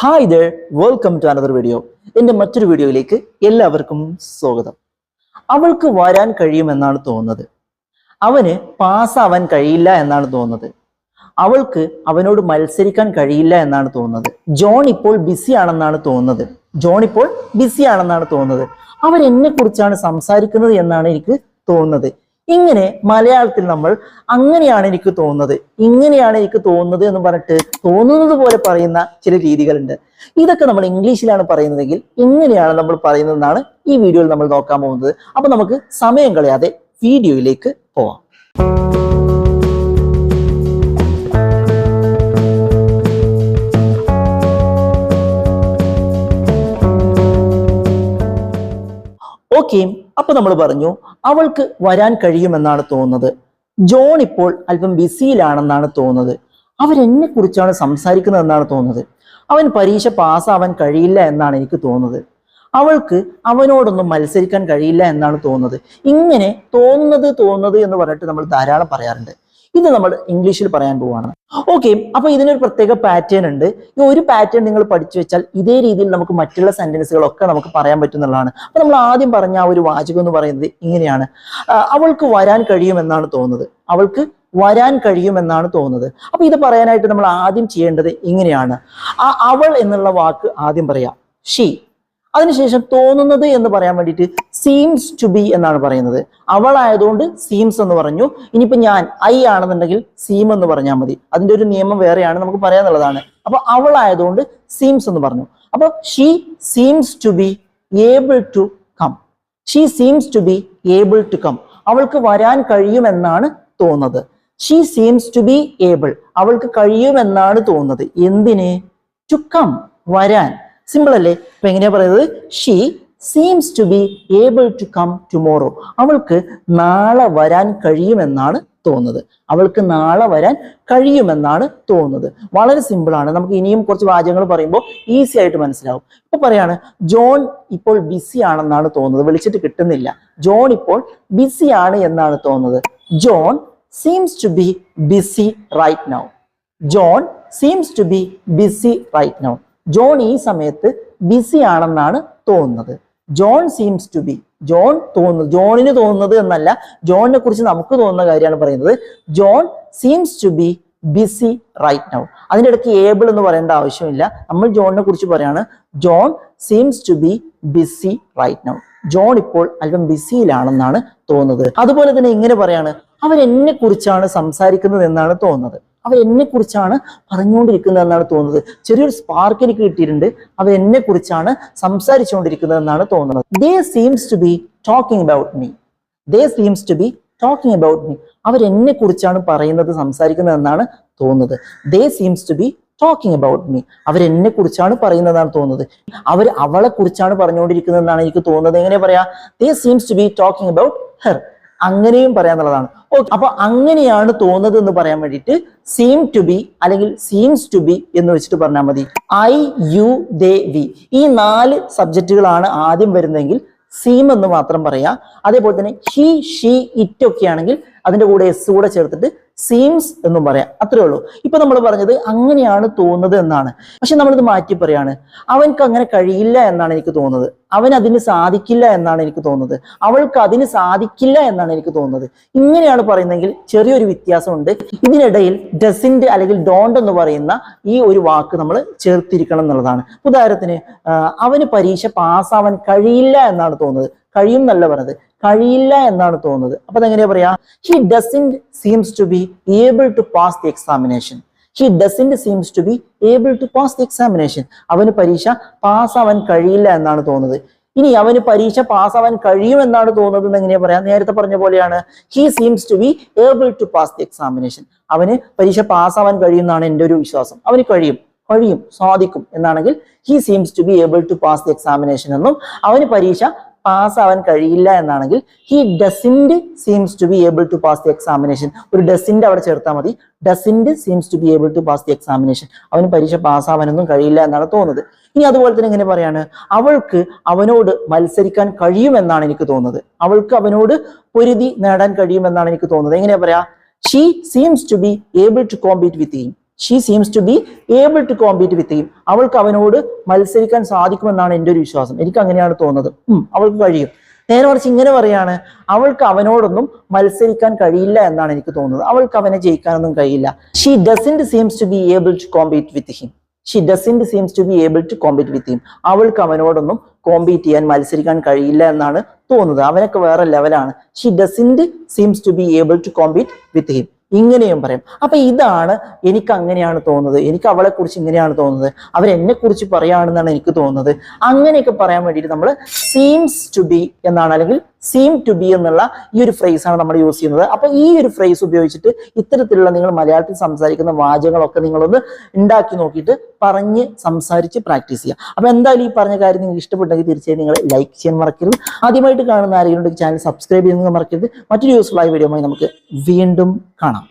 Hi there, welcome to another video. എൻ്റെ മറ്റൊരു വീഡിയോയിലേക്ക് എല്ലാവർക്കും സ്വാഗതം. അവൾക്ക് വരാൻ കഴിയുമെന്നാണ് തോന്നുന്നത്. അവന് പാസ്സാവാൻ കഴിയില്ല എന്നാണ് തോന്നുന്നത്. അവൾക്ക് അവനോട് മത്സരിക്കാൻ കഴിയില്ല എന്നാണ് തോന്നുന്നത്. ജോൺ ഇപ്പോൾ ബിസി ആണെന്നാണ് തോന്നുന്നത്. അവരെന്നെ കുറിച്ചാണ് സംസാരിക്കുന്നത് എന്നാണ് എനിക്ക് തോന്നുന്നത്. ഇങ്ങനെ മലയാളത്തിൽ നമ്മൾ അങ്ങനെയാണ് എനിക്ക് തോന്നുന്നത് എന്ന് പറഞ്ഞിട്ട് തോന്നുന്നത് പോലെ പറയുന്ന ചില രീതികളുണ്ട്. ഇതൊക്കെ നമ്മൾ ഇംഗ്ലീഷിലാണ് പറയുന്നതെങ്കിൽ എങ്ങനെയാണ് നമ്മൾ പറയുന്നതെന്നാണ് ഈ വീഡിയോയിൽ നമ്മൾ നോക്കാൻ പോകുന്നത്. അപ്പൊ നമുക്ക് സമയം കളയാതെ വീഡിയോയിലേക്ക് പോവാം. ഓക്കെ, അപ്പൊ നമ്മൾ പറഞ്ഞു അവൾക്ക് വരാൻ കഴിയുമെന്നാണ് തോന്നുന്നത്. ജോൺ ഇപ്പോൾ അല്പം ബിസിയിലാണെന്നാണ് തോന്നുന്നത്. അവരെന്നെ കുറിച്ചാണ് സംസാരിക്കുന്നത് എന്നാണ് തോന്നുന്നത്. അവൻ പരീക്ഷ പാസ്സാവാൻ കഴിയില്ല എന്നാണ് എനിക്ക് തോന്നുന്നത്. അവൾക്ക് അവനോടൊന്നും മത്സരിക്കാൻ കഴിയില്ല എന്നാണ് തോന്നുന്നത്. ഇങ്ങനെ തോന്നുന്നത് എന്ന് പറഞ്ഞിട്ട് നമ്മൾ ധാരാളം പറയാറുണ്ട്. ഇത് നമ്മൾ ഇംഗ്ലീഷിൽ പറയാൻ പോവാണ്. ഓക്കെ, അപ്പൊ ഇതിനൊരു പ്രത്യേക പാറ്റേൺ ഉണ്ട്. ഈ ഒരു പാറ്റേൺ നിങ്ങൾ പഠിച്ചു വെച്ചാൽ ഇതേ രീതിയിൽ നമുക്ക് മറ്റുള്ള സെന്റൻസുകളൊക്കെ നമുക്ക് പറയാൻ പറ്റുന്നതാണ്. അപ്പൊ നമ്മൾ ആദ്യം പറഞ്ഞ ആ ഒരു വാചകം എന്ന് പറയുന്നത് ഇങ്ങനെയാണ്: അവൾക്ക് വരാൻ കഴിയുമെന്നാണ് തോന്നുന്നത്. അപ്പൊ ഇത് പറയാനായിട്ട് നമ്മൾ ആദ്യം ചെയ്യേണ്ടത് ഇങ്ങനെയാണ്. ആ അവൾ എന്നുള്ള വാക്ക് ആദ്യം പറയാം, ഷീ. അതിനുശേഷം തോന്നുന്നത് എന്ന് പറയാൻ വേണ്ടിയിട്ട് സീംസ് ടു ബി എന്നാണ് പറയുന്നത്. അവളായതുകൊണ്ട് സീംസ് എന്ന് പറഞ്ഞു. ഇനിയിപ്പോ ഞാൻ ഐ ആണെന്നുണ്ടെങ്കിൽ സീം എന്ന് പറഞ്ഞാൽ മതി. അതിന്റെ ഒരു നിയമം വേറെയാണ്, നമുക്ക് പറയാനുള്ളതാണ്. അപ്പൊ അവളായതുകൊണ്ട് സീംസ് എന്ന് പറഞ്ഞു. അപ്പൊ she seems to be able to come. അവൾക്ക് വരാൻ കഴിയുമെന്നാണ് തോന്നുന്നത്. She seems to be able. അവൾക്ക് കഴിയുമെന്നാണ് തോന്നുന്നത്. എന്തിന്? ടു കം, വരാൻ. സിമ്പിൾ അല്ലേ? അപ്പൊ എങ്ങനെയാ പറയുന്നത്? She seems to be able to come tomorrow. അവൾക്ക് നാളെ വരാൻ കഴിയുമെന്നാണ് തോന്നുന്നത്. വളരെ സിമ്പിൾ ആണ്. നമുക്ക് ഇനിയും കുറച്ച് വാചകങ്ങൾ പറയുമ്പോൾ ഈസി ആയിട്ട് മനസ്സിലാവും. ഇപ്പൊ പറയാണ്, ജോൺ ഇപ്പോൾ ബിസി ആണെന്നാണ് തോന്നുന്നത്. വിളിച്ചിട്ട് കിട്ടുന്നില്ല. ജോൺ ഇപ്പോൾ ബിസി ആണ് എന്നാണ് തോന്നുന്നത്. John seems to be busy right now. John ഈ സമയത്ത് ബിസി ആണെന്നാണ് തോന്നുന്നത്. ജോണിന് തോന്നുന്നത് എന്നല്ല, ജോണിനെ കുറിച്ച് നമുക്ക് തോന്നുന്ന കാര്യമാണ് പറയുന്നത്. John seems to be busy right now. അതിൻ്റെ ഇടയ്ക്ക് ഏബിൾ എന്ന് പറയേണ്ട ആവശ്യമില്ല. നമ്മൾ ജോണിനെ കുറിച്ച് പറയാണ്. John seems to be busy right now. John ഇപ്പോൾ അല്പം ബിസിയിലാണെന്നാണ് തോന്നുന്നത്. അതുപോലെ തന്നെ ഇങ്ങനെ പറയാണ്, അവരെന്നെ കുറിച്ചാണ് സംസാരിക്കുന്നത് എന്നാണ് തോന്നുന്നത്. അവരെന്നെ കുറിച്ചാണ് പറഞ്ഞുകൊണ്ടിരിക്കുന്നത് എന്നാണ് തോന്നുന്നത്. ചെറിയൊരു സ്പാർക്ക് എനിക്ക് കിട്ടിയിട്ടുണ്ട്. അവരെന്നെ കുറിച്ചാണ് സംസാരിച്ചുകൊണ്ടിരിക്കുന്നത് എന്നാണ് തോന്നുന്നത്. They seems to be talking about me. അവരെന്നെ കുറിച്ചാണ് സംസാരിക്കുന്നത് എന്നാണ് തോന്നുന്നത്. They seems to be talking about me. അവരെന്നെ കുറിച്ചാണ് പറയുന്നതാണ് തോന്നുന്നത്. അവളെ കുറിച്ചാണ് പറഞ്ഞുകൊണ്ടിരിക്കുന്നത് എന്നാണ് എനിക്ക് തോന്നുന്നത്. എങ്ങനെ പറയാ? They seems to be talking about her. അങ്ങനെയും പറയാന്നുള്ളതാണ്. ഓക്കെ, അപ്പൊ അങ്ങനെയാണ് തോന്നുന്നത് എന്ന് പറയാൻ വേണ്ടിയിട്ട് സീം ടു ബി അല്ലെങ്കിൽ സീംസ് ടു ബി എന്ന് വെച്ചിട്ട് പറഞ്ഞാൽ മതി. ഐ, യു, ദേ, വി, ഈ 4 സബ്ജക്റ്റുകളാണ് ആദ്യം വരുന്നതെങ്കിൽ സീം എന്ന് മാത്രം പറയാം. അതേപോലെ തന്നെ ഹി, ഷീ, ഇറ്റ് ഒക്കെ ആണെങ്കിൽ അതിന്റെ കൂടെ എസ് കൂടെ ചേർത്തിട്ട് സീംസ് എന്നും പറയാം. അത്രേ ഉള്ളൂ. ഇപ്പൊ നമ്മൾ പറഞ്ഞത് അങ്ങനെയാണ് തോന്നുന്നത് എന്നാണ്. പക്ഷെ നമ്മളിത് മാറ്റി പറയാണ്, അവൻക്ക് അങ്ങനെ കഴിയില്ല എന്നാണ് എനിക്ക് തോന്നുന്നത്. അവൻ അതിന് സാധിക്കില്ല എന്നാണ് എനിക്ക് തോന്നുന്നത്. അവൾക്ക് അതിന് സാധിക്കില്ല എന്നാണ് എനിക്ക് തോന്നുന്നത്. ഇങ്ങനെയാണ് പറയുന്നതെങ്കിൽ ചെറിയൊരു വ്യത്യാസമുണ്ട്. ഇതിനിടയിൽ ഡസിന്റ് അല്ലെങ്കിൽ ഡോണ്ട് എന്ന് പറയുന്ന ഈ ഒരു വാക്ക് നമ്മൾ ചേർത്തിരിക്കണം എന്നുള്ളതാണ്. ഉദാഹരണത്തിന്, അവന് പരീക്ഷ പാസ്സാവാൻ കഴിയില്ല എന്നാണ് തോന്നുന്നത്. കഴിയും എന്നല്ല പറഞ്ഞത്, കഴിയില്ല എന്നാണ് തോന്നുന്നത്. അപ്പൊ അതെങ്ങനെയാ പറയാ? He doesn't seems to be able to pass the examination. അവന് പരീക്ഷ പാസ്സാവാൻ കഴിയില്ല എന്നാണ് തോന്നുന്നത്. ഇനി അവന് പരീക്ഷ പാസ്സാവാൻ കഴിയുമെന്നാണ് തോന്നുന്നത് എങ്ങനെയാ പറയാ? നേരത്തെ പറഞ്ഞ പോലെയാണ്. He seems to be able to pass the examination. അവന് പരീക്ഷ പാസ്സാവാൻ കഴിയുമെന്നാണ് എൻ്റെ ഒരു വിശ്വാസം. അവന് കഴിയും, സാധിക്കും എന്നാണെങ്കിൽ he seems to be able to pass the examination എന്നും, അവന് പരീക്ഷ പാസ്സാവാൻ കഴിയില്ല എന്നാണെങ്കിൽ he doesn't seems to be able to pass the examination. ഒരു ഡസിന്റ് അവിടെ ചേർത്താൽ മതി. doesn't seems to be able to pass the examination. അവന് പരീക്ഷ പാസ്സാവാനൊന്നും കഴിയില്ല എന്നാണ് തോന്നുന്നത്. ഇനി അതുപോലെ തന്നെ ഇങ്ങനെ പറയാണ്, അവൾക്ക് അവനോട് മത്സരിക്കാൻ കഴിയുമെന്നാണ് എനിക്ക് തോന്നുന്നത്. അവൾക്ക് അവനോട് പൊരുതി നേടാൻ കഴിയുമെന്നാണ് എനിക്ക് തോന്നുന്നത്. എങ്ങനെയാ പറയാ? She seems to be able to compete with him. She seems to be able to compete with him. അവൾക്ക് അവനോട് മത്സരിക്കാൻ സാധിക്കുമെന്നാണ് എൻ്റെ ഒരു വിശ്വാസം. എനിക്ക് അങ്ങനെയാണ് തോന്നുന്നത്. അവൾക്ക് കഴിയും. നേരെ മറിച്ച് ഇങ്ങനെ പറയാണ്, അവൾക്ക് അവനോടൊന്നും മത്സരിക്കാൻ കഴിയില്ല എന്നാണ് എനിക്ക് തോന്നുന്നത്. അവൾക്ക് അവനെ ജയിക്കാനൊന്നും കഴിയില്ല. She doesn't seems to be able to compete with him. She doesn't seems to be able to compete with him. അവൾക്ക് അവനോടൊന്നും കോമ്പീറ്റ് ചെയ്യാൻ, മത്സരിക്കാൻ കഴിയില്ല എന്നാണ് തോന്നുന്നത്. അവനൊക്കെ വേറെ ലെവലാണ്. She doesn't seems to be able to compete with him. ഇങ്ങനെയും പറയാം. അപ്പൊ ഇതാണ് എനിക്ക് അങ്ങനെയാണ് തോന്നുന്നത്, എനിക്ക് അവളെ കുറിച്ച് ഇങ്ങനെയാണ് തോന്നുന്നത്, അവരെന്നെ കുറിച്ച് പറയുകയാണെന്നാണ് എനിക്ക് തോന്നുന്നത്. അങ്ങനെയൊക്കെ പറയാൻ വേണ്ടിയിട്ട് നമ്മൾ സീംസ് ടു ബി എന്നാണ്, അല്ലെങ്കിൽ സീം ടു ബി എന്നുള്ള ഈ ഒരു ഫ്രേസാണ് നമ്മൾ യൂസ് ചെയ്യുന്നത്. അപ്പൊ ഈ ഒരു ഫ്രേസ് ഉപയോഗിച്ചിട്ട് ഇത്തരത്തിലുള്ള നിങ്ങൾ മലയാളത്തിൽ സംസാരിക്കുന്ന വാചകങ്ങളൊക്കെ നിങ്ങളൊന്ന് ഉണ്ടാക്കി നോക്കിയിട്ട് പറഞ്ഞ് സംസാരിച്ച് പ്രാക്ടീസ് ചെയ്യുക. അപ്പൊ എന്തായാലും ഈ പറഞ്ഞ കാര്യം നിങ്ങൾക്ക് ഇഷ്ടപ്പെട്ടെങ്കിൽ തീർച്ചയായും നിങ്ങൾ ലൈക്ക് ചെയ്യാൻ മറക്കരുത്. ആദ്യമായിട്ട് കാണുന്ന ആരെങ്കിലും ചാനൽ സബ്സ്ക്രൈബ് ചെയ്യുന്നത് മറക്കരുത്. മറ്റൊരു യൂസ്ഫുൾ ആയ വീഡിയോയുമായി നമുക്ക് വീണ്ടും കാണാം.